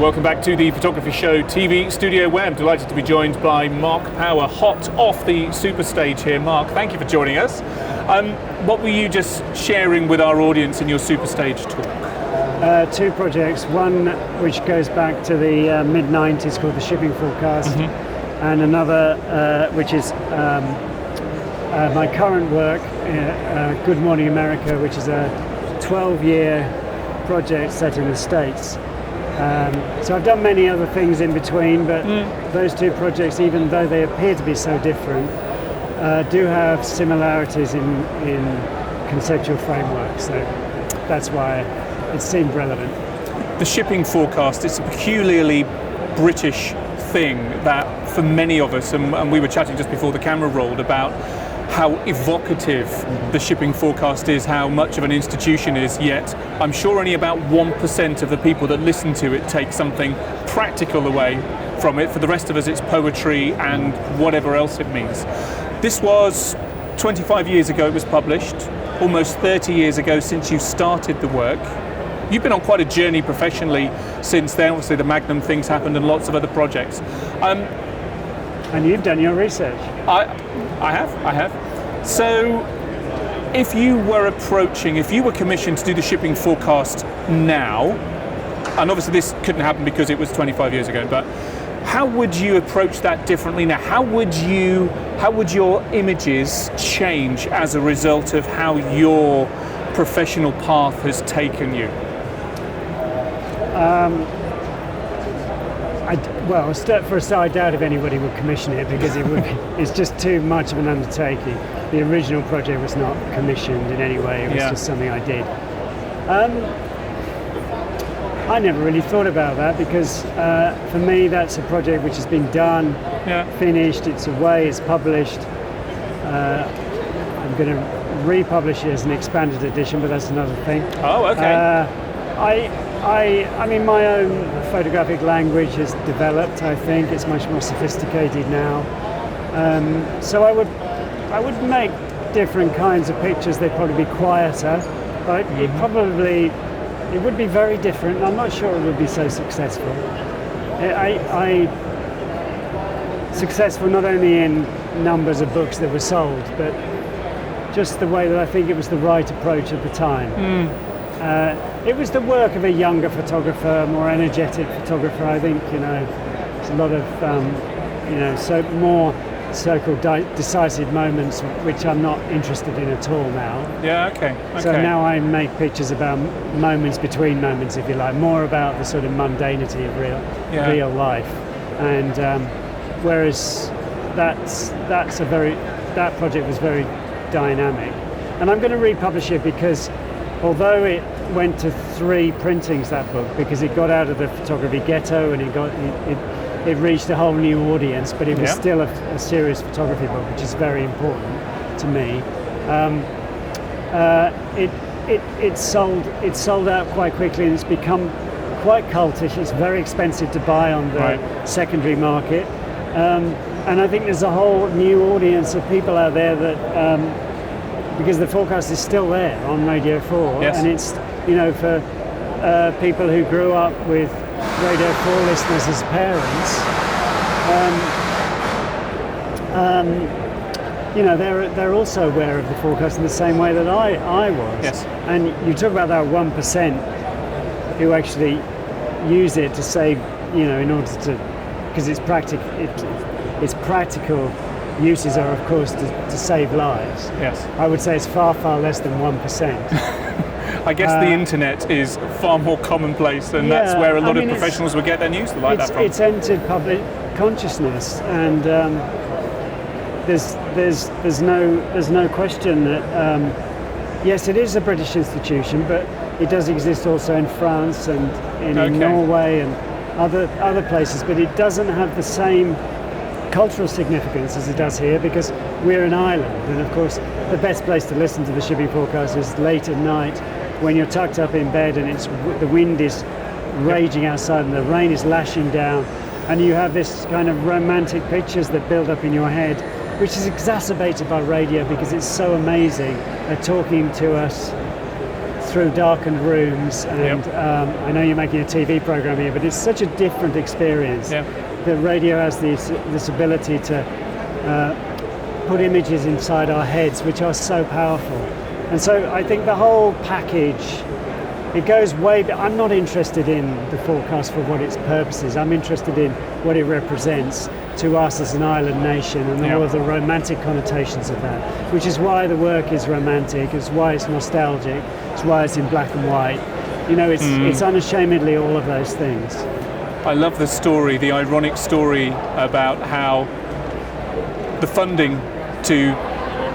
Welcome back to the Photography Show TV studio, where I'm delighted to be joined by Mark Power, hot off the super stage here. Mark, thank you for joining us. What were you just sharing with our audience in your super stage talk? Two projects, one which goes back to the mid-90s called The Shipping Forecast, and another which is my current work, Good Morning America, which is a 12-year project set in the States. So I've done many other things in between, but those two projects, even though they appear to be so different, do have similarities in conceptual framework, so that's why it seemed relevant. The Shipping Forecast is a peculiarly British thing that for many of us, and we were chatting just before the camera rolled about how evocative the Shipping Forecast is, how much of an institution it is, yet I'm sure only about 1% of the people that listen to it take something practical away from it. For the rest of us, it's poetry and whatever else it means. This was 25 years ago it was published, almost 30 years ago since you started the work. You've been on quite a journey professionally since then. Obviously the Magnum things happened and lots of other projects. And you've done your research. I have. So, if you were commissioned to do the Shipping Forecast now, and obviously this couldn't happen because it was 25 years ago, but how would you approach that differently now? How would your images change as a result of how your professional path has taken you? For a start, I doubt if anybody would commission it because it's just too much of an undertaking. The original project was not commissioned in any way, it was just something I did. I never really thought about that because for me that's a project which has been done, finished, it's away, it's published. I'm going to republish it as an expanded edition, but that's another thing. Oh, okay. I mean, my own photographic language has developed. I think it's much more sophisticated now. So I would make different kinds of pictures. They'd probably be quieter, but it would be very different. I'm not sure it would be so successful. Successful not only in numbers of books that were sold, but just the way that I think it was the right approach at the time. It was the work of a younger photographer, more energetic photographer. I think there's a lot of so more so-called decisive moments, which I'm not interested in at all now. Yeah, okay. So now I make pictures about moments between moments, if you like, more about the sort of mundanity of real life. And whereas that project was very dynamic, and I'm going to republish it because although it went to 3 printings, that book, because it got out of the photography ghetto and it reached a whole new audience, but it was still a serious photography book, which is very important to me. It sold out quite quickly, and it's become quite cultish. It's very expensive to buy on the secondary market, and I think there's a whole new audience of people out there that because the forecast is still there on Radio 4, and it's for people who grew up with Radio 4 listeners as parents, they're also aware of the forecast in the same way that I was. Yes. And you talk about that 1% who actually use it to save, in order to, because it's practical. Its practical uses are, of course, to save lives. Yes. I would say it's far, far less than 1%. I guess the internet is far more commonplace, and that's where a lot of professionals would get their news like that from. It's entered public consciousness, and there's no question that yes, it is a British institution, but it does exist also in France and in Norway and other places, but it doesn't have the same cultural significance as it does here because we're an island, and of course the best place to listen to the Shipping Forecast is late at night when you're tucked up in bed and the wind is raging outside and the rain is lashing down, and you have this kind of romantic pictures that build up in your head, which is exacerbated by radio because it's so amazing at talking to us through darkened rooms, and I know you're making a TV program here, but it's such a different experience. The radio has this ability to put images inside our heads, which are so powerful. And so I think the whole package, it goes way. I'm not interested in the forecast for what its purpose is. I'm interested in what it represents to us as an island nation, and all of the romantic connotations of that, which is why the work is romantic, it's why it's nostalgic, it's why it's in black and white. You know, it's unashamedly all of those things. I love the story, the ironic story about how the funding to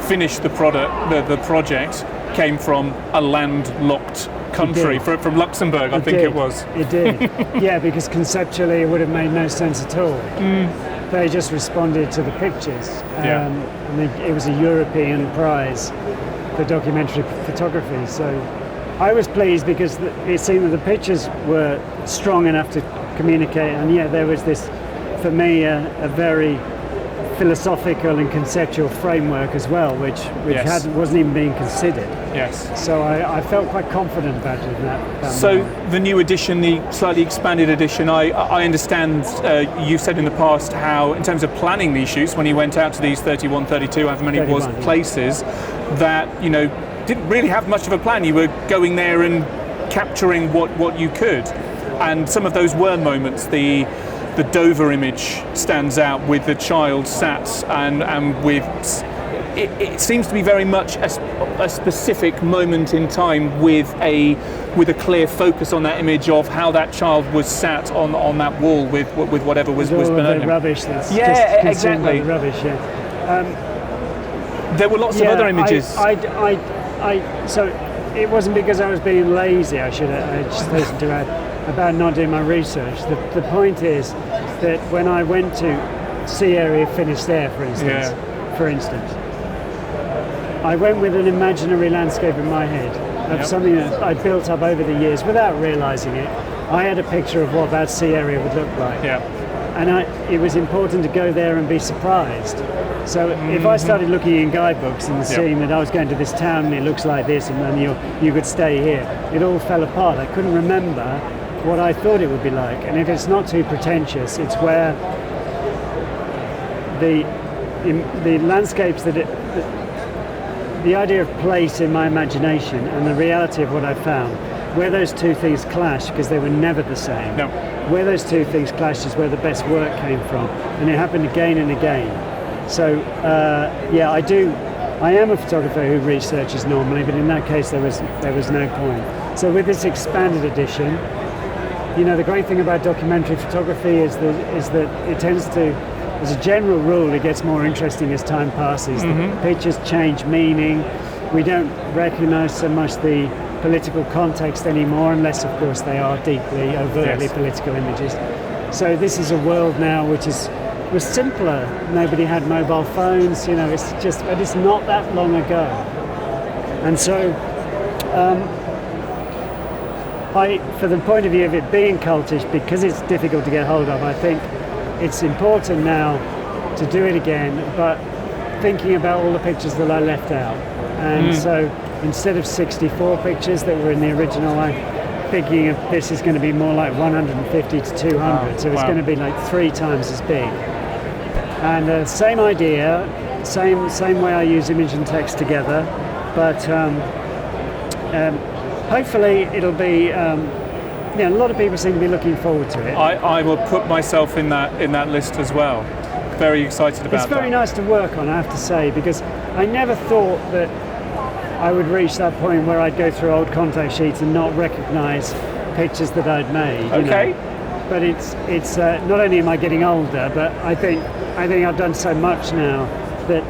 finish the project came from a landlocked country, from Luxembourg, I think it was. It did, yeah, because conceptually it would have made no sense at all. They just responded to the pictures. And it was a European prize for documentary photography. So I was pleased because it seemed that the pictures were strong enough to communicate, and there was this, for me, a very philosophical and conceptual framework as well, which wasn't even being considered. So I felt quite confident about it in that So moment. the new edition, the slightly expanded edition, I understand you said in the past how, in terms of planning these shoots, when you went out to these 31, 32, however many it was, places, that, you know, didn't really have much of a plan. You were going there and capturing what you could. And some of those were moments. The Dover image stands out with the child sat and with it seems to be very much a specific moment in time with a clear focus on that image of how that child was sat on that wall with whatever was below him. Rubbish that's exactly. Rubbish. There were lots of other images. So it wasn't because I was being lazy. I just listened to that about not doing my research. The point is that when I went to Sea Area Finish There, for instance, I went with an imaginary landscape in my head of something that I built up over the years without realizing it. I had a picture of what that sea area would look like. And it was important to go there and be surprised. So if I started looking in guidebooks and seeing that I was going to this town and it looks like this, and then you could stay here, it all fell apart. I couldn't remember what I thought it would be like. And if it's not too pretentious, it's where the landscapes the idea of place in my imagination and the reality of what I found, where those two things clash, because they were never the same. Where those two things clash is where the best work came from, and it happened again and again. So I am a photographer who researches normally, but in that case there was no point. So with this expanded edition, you know, the great thing about documentary photography is that it tends to, as a general rule, it gets more interesting as time passes. The pictures change meaning. We don't recognize so much the political context anymore, unless of course they are deeply, overtly political images. So this is a world now which was simpler. Nobody had mobile phones, you know, but it's not that long ago. And so for the point of view of it being cultish, because it's difficult to get hold of, I think it's important now to do it again, but thinking about all the pictures that I left out. And so instead of 64 pictures that were in the original, I'm thinking of this is going to be more like 150 to 200. So it's going to be like 3 times as big. And same idea, same way I use image and text together, but hopefully it'll be. A lot of people seem to be looking forward to it. I will put myself in that list as well. Very excited about that. It's very nice to work on, I have to say, because I never thought that I would reach that point where I'd go through old contact sheets and not recognise pictures that I'd made. Okay. You know? But it's not only am I getting older, but I think I've done so much now that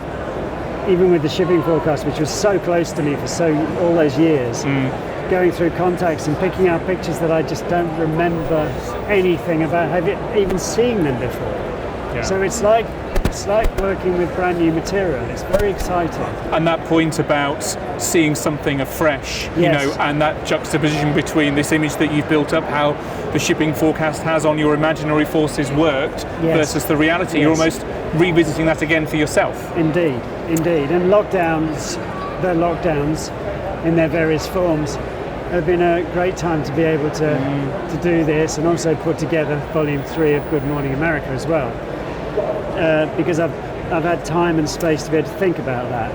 even with the shipping forecast, which was so close to me for all those years, going through contacts and picking out pictures that I just don't remember anything about, even seeing them before. So it's like working with brand new material. It's very exciting. And that point about seeing something afresh, you know, and that juxtaposition between this image that you've built up, how the shipping forecast has on your imaginary forces worked versus the reality. You're almost revisiting that again for yourself. Indeed. And lockdowns in their various forms have been a great time to be able to do this, and also put together Volume 3 of Good Morning America as well, because I've had time and space to be able to think about that.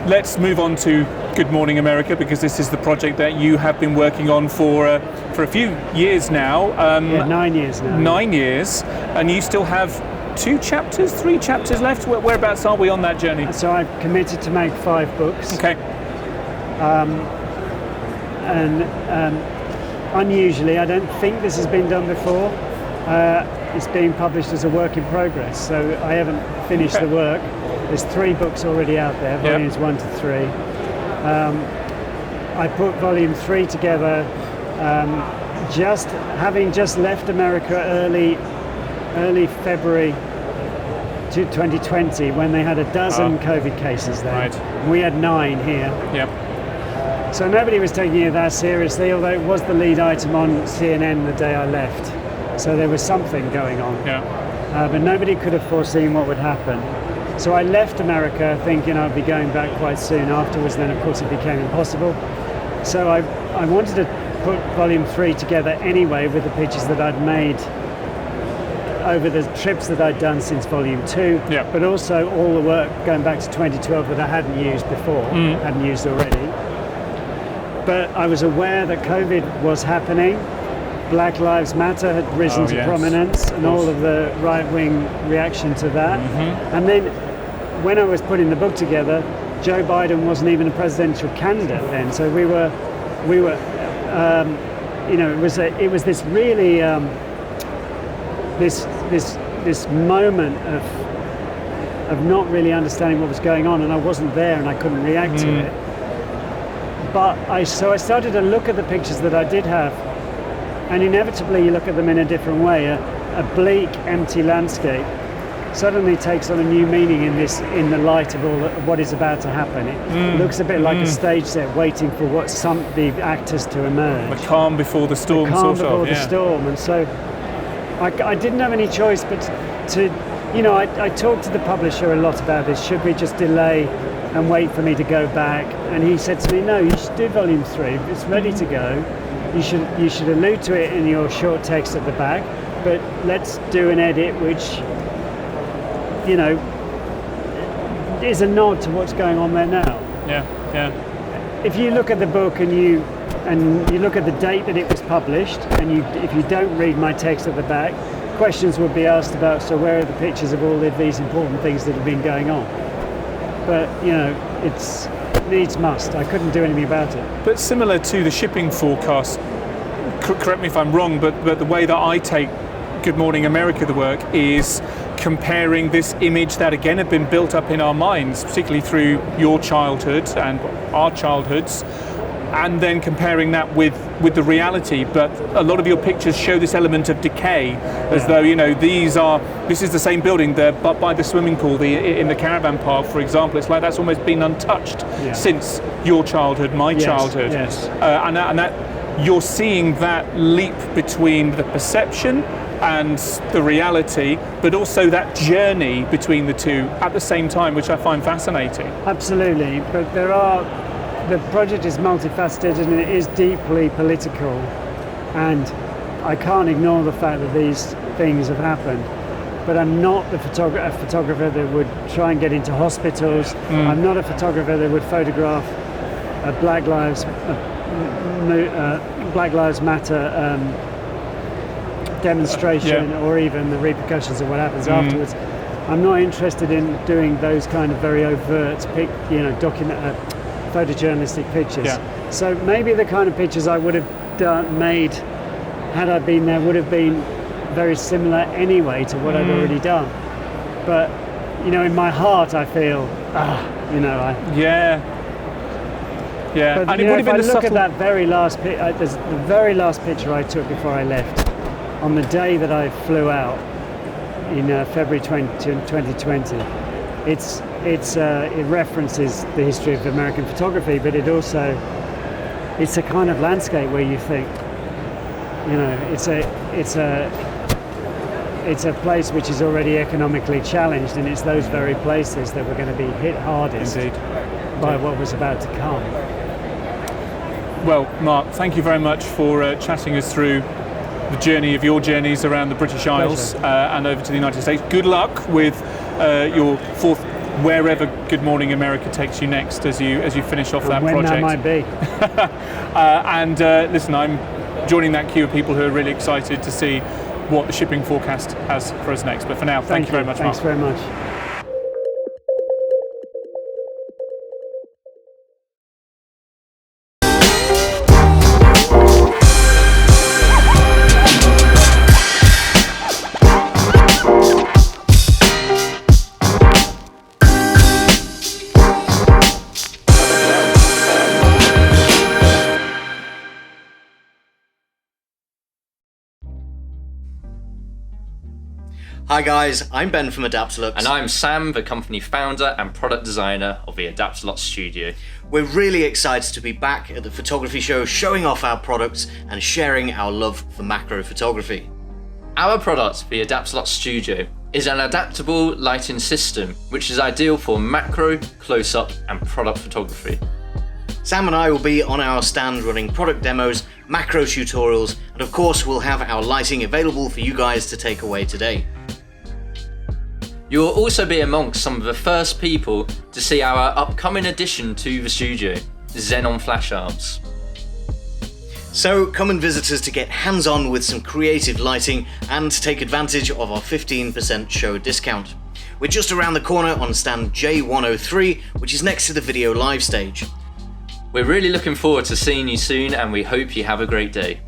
Let's move on to Good Morning America, because this is the project that you have been working on for a few years now. 9 years now. 9 years, and you still have 3 chapters left. Whereabouts are we on that journey? So I've committed to make 5 books. Okay. Unusually, I don't think this has been done before. It's being published as a work in progress, so I haven't finished the work. There's 3 books already out there, volumes 1 to 3. I put volume 3 together having just left America early February 2020, when they had a dozen COVID cases there. Right. We had 9 here. Yep. So nobody was taking it that seriously, although it was the lead item on CNN the day I left. So there was something going on. Yeah. But nobody could have foreseen what would happen. So I left America thinking I'd be going back quite soon afterwards, then of course it became impossible. So I wanted to put volume 3 together anyway, with the pictures that I'd made over the trips that I'd done since volume 2, but also all the work going back to 2012 that I hadn't used before, hadn't used already. But I was aware that COVID was happening. Black Lives Matter had risen to prominence, and all of the right-wing reaction to that. And then when I was putting the book together, Joe Biden wasn't even a presidential candidate then. So we were, it was this really, this moment of not really understanding what was going on, and I wasn't there and I couldn't react to it. But so I started to look at the pictures that I did have, and inevitably you look at them in a different way. A bleak, empty landscape suddenly takes on a new meaning in the light of what is about to happen. It looks a bit like a stage set waiting for the actors to emerge. The calm before the storm, the calm before the storm. And so I didn't have any choice but I talked to the publisher a lot about this. Should we just delay and wait for me to go back? And he said to me, no, you should do volume 3. It's ready to go. You should allude to it in your short text at the back, but let's do an edit which, is a nod to what's going on there now. Yeah. If you look at the book and you look at the date that it was published, and if you don't read my text at the back, questions would be asked about, so where are the pictures of all of these important things that have been going on? But, it's needs must. I couldn't do anything about it. But similar to the shipping forecast, correct me if I'm wrong, but the way that I take Good Morning America, the work, is comparing this image that again had been built up in our minds, particularly through your childhood and our childhoods, and then comparing that with the reality. But a lot of your pictures show this element of decay, as though this is the same building there, but by the swimming pool, in the caravan park, for example. It's like that's almost been untouched since your childhood, my childhood. Yes. And that you're seeing that leap between the perception and the reality, but also that journey between the two at the same time, which I find fascinating. Absolutely, but the project is multifaceted and it is deeply political, and I can't ignore the fact that these things have happened. But I'm not a photographer that would try and get into hospitals. I'm not a photographer that would photograph a Black Lives Matter demonstration, or even the repercussions of what happens afterwards. I'm not interested in doing those kind of very overt, photojournalistic pictures. So maybe the kind of pictures I would have made had I been there would have been very similar anyway to what I'd already done. But in my heart I feel But and if I look at that very last the very last picture I took before I left, on the day that I flew out in February 2020, it references the history of American photography, but it's a kind of landscape where you think, it's a place which is already economically challenged, and it's those very places that were going to be hit hardest by what was about to come. Well, Mark, thank you very much for chatting us through the journey of your journeys around the British Isles and over to the United States. Good luck with your fourth, wherever Good Morning America takes you next as you finish off that project. When that might be. Listen, I'm joining that queue of people who are really excited to see what the shipping forecast has for us next. But for now, thank you very much, Mark. Thanks very much. Hi guys, I'm Ben from Adaptalux. And I'm Sam, the company founder and product designer of the Adaptalux studio. We're really excited to be back at the photography show, showing off our products and sharing our love for macro photography. Our product, the Adaptalux studio, is an adaptable lighting system which is ideal for macro, close-up and product photography. Sam and I will be on our stand running product demos, macro tutorials, and of course we'll have our lighting available for you guys to take away today. You will also be amongst some of the first people to see our upcoming addition to the studio, Xenon flash arms. So come and visit us to get hands-on with some creative lighting and take advantage of our 15% show discount. We're just around the corner on stand J103, which is next to the video live stage. We're really looking forward to seeing you soon and we hope you have a great day.